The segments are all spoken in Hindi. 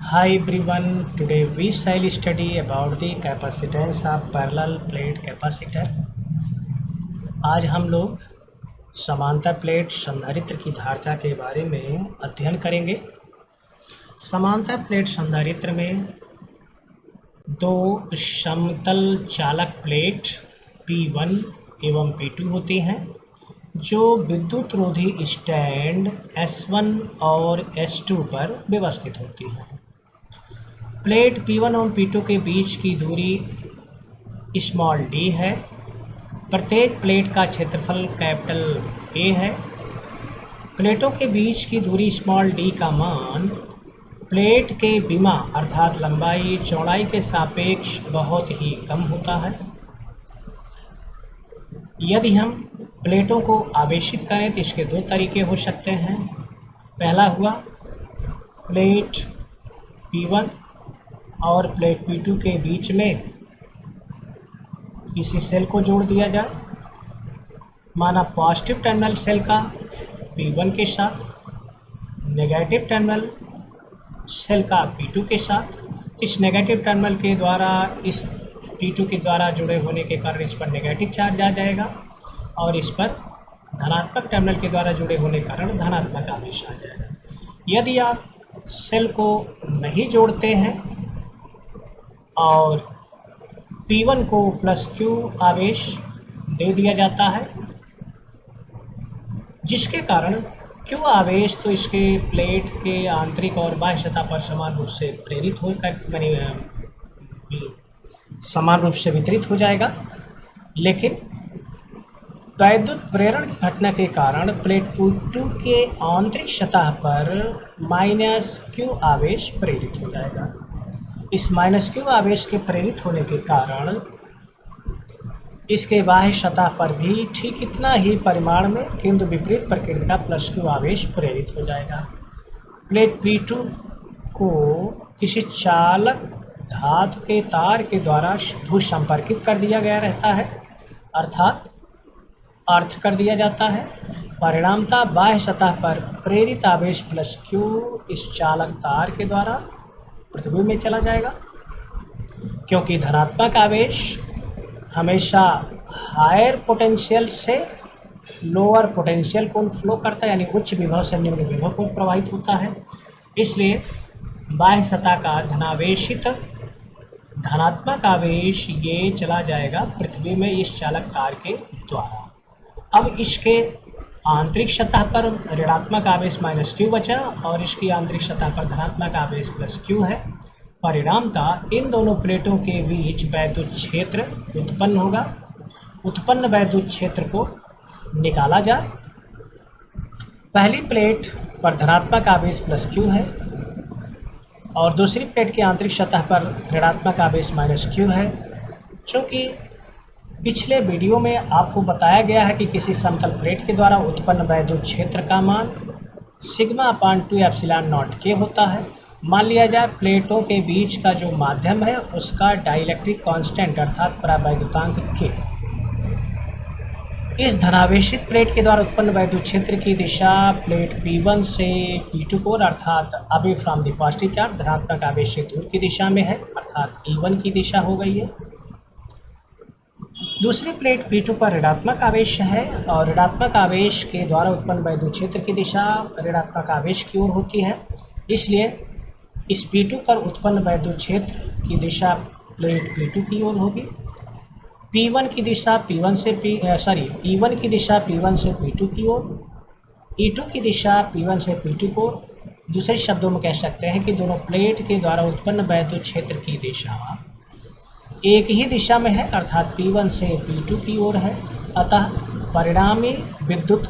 Hi everyone, today we shall study about the capacitance of parallel plate capacitor। आज हम लोग समांतर प्लेट संधारित्र की धारिता के बारे में अध्ययन करेंगे। समांतर प्लेट संधारित्र में दो समतल चालक प्लेट P1 एवं P2 होती हैं जो विद्युत रोधी स्टैंड S1 और S2 पर व्यवस्थित होती हैं। प्लेट P1 और P2 के बीच की दूरी स्मॉल d है। प्रत्येक प्लेट का क्षेत्रफल कैपिटल A है। प्लेटों के बीच की दूरी स्मॉल d का मान प्लेट के विमा अर्थात लंबाई चौड़ाई के सापेक्ष बहुत ही कम होता है। यदि हम प्लेटों को आवेशित करें तो इसके दो तरीके हो सकते हैं। पहला हुआ प्लेट P1 और प्लेट P2 के बीच में किसी सेल को जोड़ दिया जाए, माना पॉजिटिव टर्मिनल सेल का P1 के साथ, नेगेटिव टर्मिनल सेल का P2 के साथ। इस नेगेटिव टर्मिनल के द्वारा इस P2 के द्वारा जुड़े होने के कारण इस पर नेगेटिव चार्ज आ जाएगा और इस पर धनात्मक टर्मिनल के द्वारा जुड़े होने के कारण धनात्मक आवेश आ जाएगा। यदि आप सेल को नहीं जोड़ते हैं और P1 को प्लस Q आवेश दे दिया जाता है, जिसके कारण Q आवेश तो इसके प्लेट के आंतरिक और बाह्य सतह पर समान रूप से प्रेरित हो समान रूप से वितरित हो जाएगा, लेकिन वैद्युत प्रेरण की घटना के कारण प्लेट P2 के आंतरिक सतह पर माइनस Q आवेश प्रेरित हो जाएगा। इस माइनस Q आवेश के प्रेरित होने के कारण इसके बाह्य सतह पर भी ठीक इतना ही परिमाण में किंतु विपरीत प्रकृति का प्लस Q आवेश प्रेरित हो जाएगा। प्लेट P2 को किसी चालक धातु के तार के द्वारा भू संपर्कित कर दिया गया रहता है, अर्थात अर्थ कर दिया जाता है। परिणामतः बाह्य सतह पर प्रेरित आवेश प्लस Q इस चालक तार के द्वारा पृथ्वी में चला जाएगा, क्योंकि धनात्मक आवेश हमेशा हायर पोटेंशियल से लोअर पोटेंशियल को फ्लो करता है, यानी उच्च विभव से निम्न विभव को प्रवाहित होता है। इसलिए बाह्य सतह का धनावेशित धनात्मक आवेश ये चला जाएगा पृथ्वी में इस चालक तार के द्वारा। अब इसके आंतरिक सतह पर ऋणात्मक आवेश माइनस Q बचा और इसकी आंतरिक सतह पर धनात्मक आवेश प्लस Q है। परिणामतः इन दोनों प्लेटों के बीच वैद्युत क्षेत्र उत्पन्न होगा। उत्पन्न वैद्युत क्षेत्र को निकाला जाए। पहली प्लेट पर धनात्मक आवेश प्लस Q है और दूसरी प्लेट की आंतरिक सतह पर ऋणात्मक आवेश माइनस Q है। चूँकि पिछले वीडियो में आपको बताया गया है कि किसी समतल प्लेट के द्वारा उत्पन्न वैद्युत क्षेत्र का मान σ/2 एप्सिलॉन नॉट K होता है। मान लिया जाए प्लेटों के बीच का जो माध्यम है उसका डाइलेक्ट्रिक कांस्टेंट अर्थात परावैद्युतांक K। इस धनावेशित प्लेट के द्वारा उत्पन्न वैद्युत क्षेत्र की दिशा प्लेट P1 से P2 को अर्थात away from the positive charge धनात्मक आवेश से दूर की दिशा में है, अर्थात E1 की दिशा हो गई है। दूसरी प्लेट P2 पर ऋणात्मक आवेश है और ऋणात्मक आवेश के द्वारा उत्पन्न वैद्युत क्षेत्र की दिशा ऋणात्मक आवेश की ओर होती है। इसलिए इस P2 पर उत्पन्न वैद्युत क्षेत्र की दिशा प्लेट P2 की ओर होगी। E1 की दिशा P1 से P2 की ओर, E2 की दिशा P1 से P2 को। दूसरे शब्दों में कह सकते हैं कि दोनों प्लेट के द्वारा उत्पन्न वैद्युत क्षेत्र की दिशा एक ही दिशा में है, अर्थात P1 से P2 की ओर है। अतः परिणामी विद्युत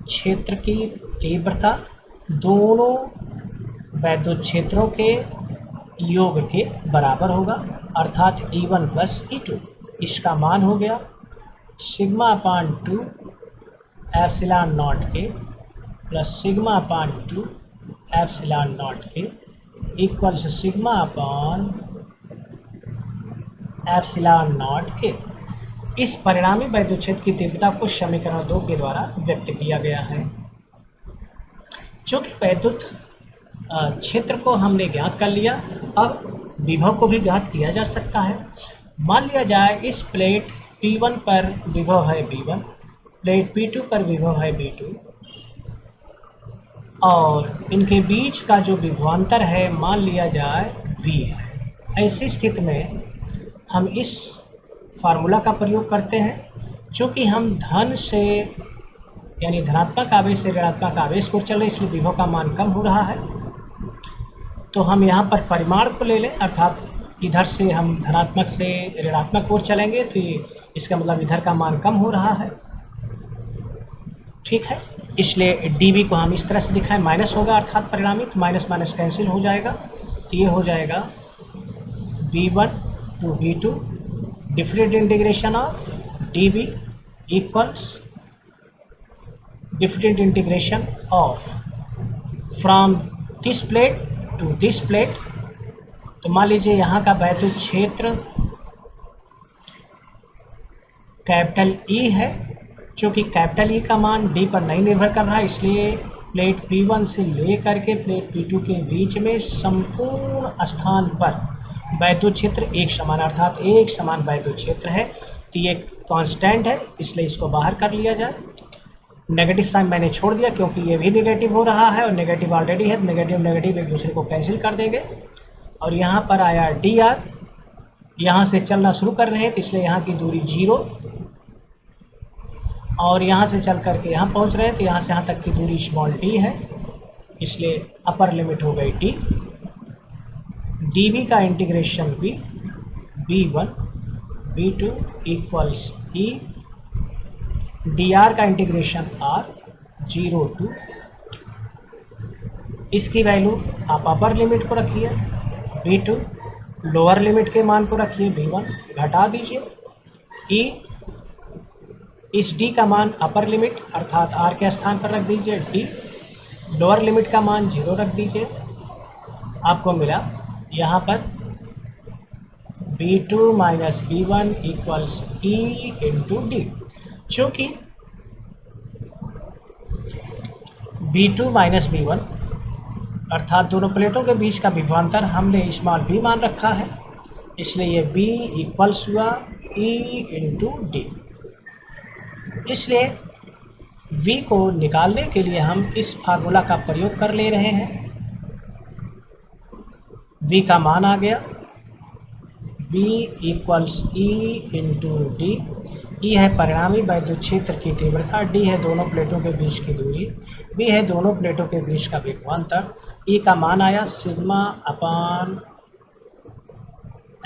क्षेत्र की तीव्रता दोनों वैद्युत क्षेत्रों के योग के बराबर होगा, अर्थात E1 प्लस E2। इसका मान हो गया σ/2 epsilon not K plus σ/2 epsilon not K equal से σ/एप्सिलॉन नॉट K। इस परिणामी वैद्युत क्षेत्र की तीव्रता को समीकरण 2 के द्वारा व्यक्त किया गया है। चूँकि वैद्युत क्षेत्र को हमने ज्ञात कर लिया। अब विभव को भी ज्ञात किया जा सकता है। मान लिया जाए इस प्लेट P1 पर विभव है V1, प्लेट P2 पर विभव है V2 और इनके बीच का जो विभवांतर है मान लिया जाए V है। ऐसी स्थिति में हम इस फार्मूला का प्रयोग करते हैं। चूँकि हम धन से यानी धनात्मक आवेश से ऋणात्मक आवेश को चल रहे इसलिए विभव का मान कम हो रहा है, तो हम यहाँ पर परिमाण को ले लें, अर्थात इधर से हम धनात्मक से ऋणात्मक ओर चलेंगे तो इसका मतलब इधर का मान कम हो रहा है। ठीक है, इसलिए dv को हम इस तरह से दिखाएं, माइनस होगा अर्थात परिणामी, तो माइनस माइनस कैंसिल हो जाएगा, तो ये हो जाएगा v1 to v2 different integration of dv equals different integration of from this plate to this plate. तो मान लीजिए यहाँ का वैद्युत क्षेत्र कैपिटल E है, क्योंकि कैपिटल E का मान D पर नहीं निर्भर कर रहा है, इसलिए प्लेट P1 से लेकर के प्लेट P2 के बीच में संपूर्ण स्थान पर वैद्युत क्षेत्र एक समान अर्थात एक समान वैद्युत क्षेत्र है। तो ये कांस्टेंट है, इसलिए इसको बाहर कर लिया जाए। नेगेटिव साइन मैंने छोड़ दिया क्योंकि ये भी नेगेटिव हो रहा है और नेगेटिव ऑलरेडी है, नेगेटिव नेगेटिव एक दूसरे को कैंसिल कर देंगे। और यहाँ पर आया dr, यहाँ से चलना शुरू कर रहे हैं तो इसलिए यहाँ की दूरी 0 और यहाँ से चल करके यहाँ पहुँच रहे हैं तो यहाँ से यहाँ तक की दूरी स्मॉल d है, इसलिए अपर लिमिट हो गई d। dv का integration v v1 v2 equals e, dr का इंटीग्रेशन r 0 टू, इसकी वैल्यू आप अपर लिमिट को रखिए v2, लोअर लिमिट के मान को रखिए v1, घटा दीजिए e, इस d का मान अपर लिमिट अर्थात r के स्थान पर रख दीजिए d, लोअर लिमिट का मान 0 रख दीजिए। आपको मिला यहाँ पर v2 minus v1 equals e into D. चूँकि v2 माइनस v1 अर्थात दोनों प्लेटों के बीच का विभवांतर हमने स्मॉल b मान रखा है, इसलिए ये v इक्वल्स हुआ e इंटू डी। इसलिए v को निकालने के लिए हम इस फार्मूला का प्रयोग कर ले रहे हैं। v का मान आ गया v equals e into D. E है परिणामी वैद्युत क्षेत्र की तीव्रता, D है दोनों प्लेटों के बीच की दूरी, B है दोनों प्लेटों के बीच का विभवांतर। E का मान आया सिग्मा अपान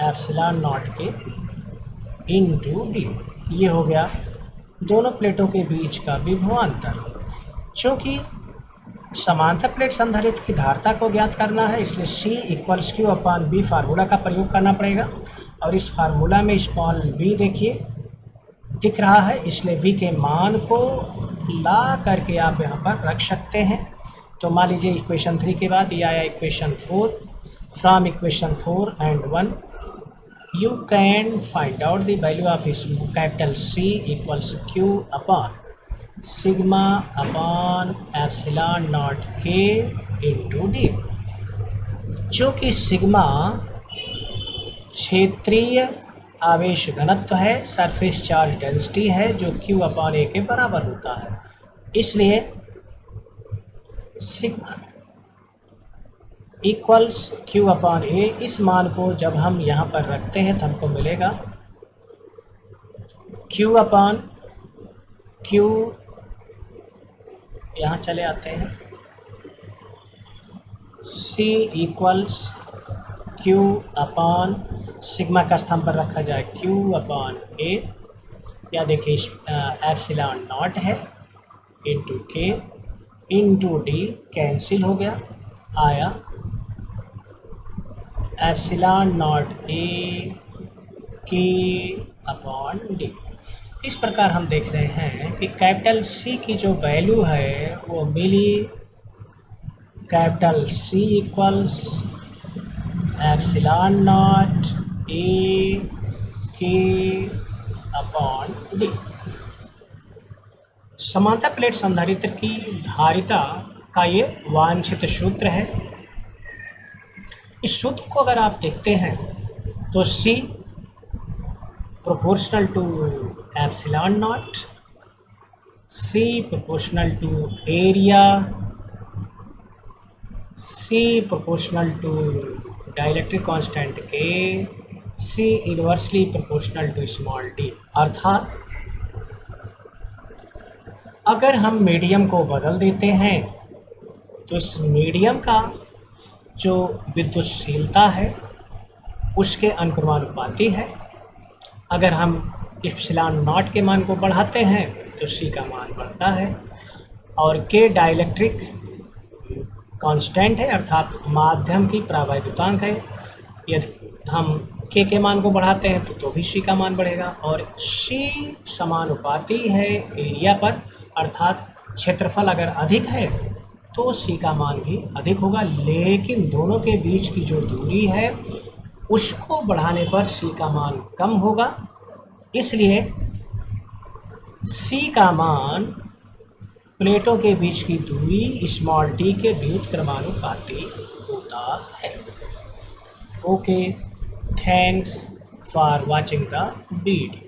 एप्सिलॉन नॉट के इंटू डी। ये हो गया दोनों प्लेटों के बीच का विभवांतर। चूँकि समांतर प्लेट संधारित्र की धारता को ज्ञात करना है इसलिए C इक्वल्स Q अपान B फार्मूला का प्रयोग करना पड़ेगा। और इस फार्मूला में स्मॉल b देखिए दिख रहा है, इसलिए v के मान को ला करके आप यहाँ पर रख सकते हैं। तो मान लीजिए इक्वेशन 3 के बाद ये आया equation 4। From equation 4 and 1 you can find out the value of capital C equals Q upon sigma upon epsilon not K into D. चूँकि सिग्मा क्षेत्रीय आवेश घनत्व है, सरफेस चार्ज डेंसिटी है जो Q अपॉन A के बराबर होता है, इसलिए sigma equals Q upon A। इस मान को जब हम यहाँ पर रखते हैं तो हमको मिलेगा Q अपॉन Q, यहाँ चले आते हैं C equals Q upon sigma का स्थान पर रखा जाए Q अपॉन A, या देखिए एप्सिलॉन नॉट है into K into D, cancel हो गया, आया epsilon not A K upon D। इस प्रकार हम देख रहे हैं कि कैपिटल C की जो वैल्यू है वो मिली capital C equals epsilon not A K upon D। समांतर प्लेट संधारित्र की धारिता का ये वांछित सूत्र है। इस सूत्र को अगर आप देखते हैं तो C proportional to epsilon not, C proportional to area, C proportional to dielectric constant K, C inversely proportional to small d। अर्थात अगर हम मीडियम को बदल देते हैं तो इस मीडियम का जो विद्युतशीलता है उसके अनुक्रमानुपाती है। अगर हम एप्सिलॉन नॉट के मान को बढ़ाते हैं तो C का मान बढ़ता है, और K डाइलेक्ट्रिक कांस्टेंट है अर्थात माध्यम की परावैद्युतांक है। यदि हम K के मान को बढ़ाते हैं तो भी C का मान बढ़ेगा, और C समानुपाती है एरिया पर अर्थात क्षेत्रफल अगर अधिक है तो C का मान भी अधिक होगा, लेकिन दोनों के बीच की जो दूरी है उसको बढ़ाने पर C का मान कम होगा। इसलिए C का मान प्लेटों के बीच की दूरी स्मॉल d के व्युत्क्रमानुपाती होता है। Okay, thanks for watching the video.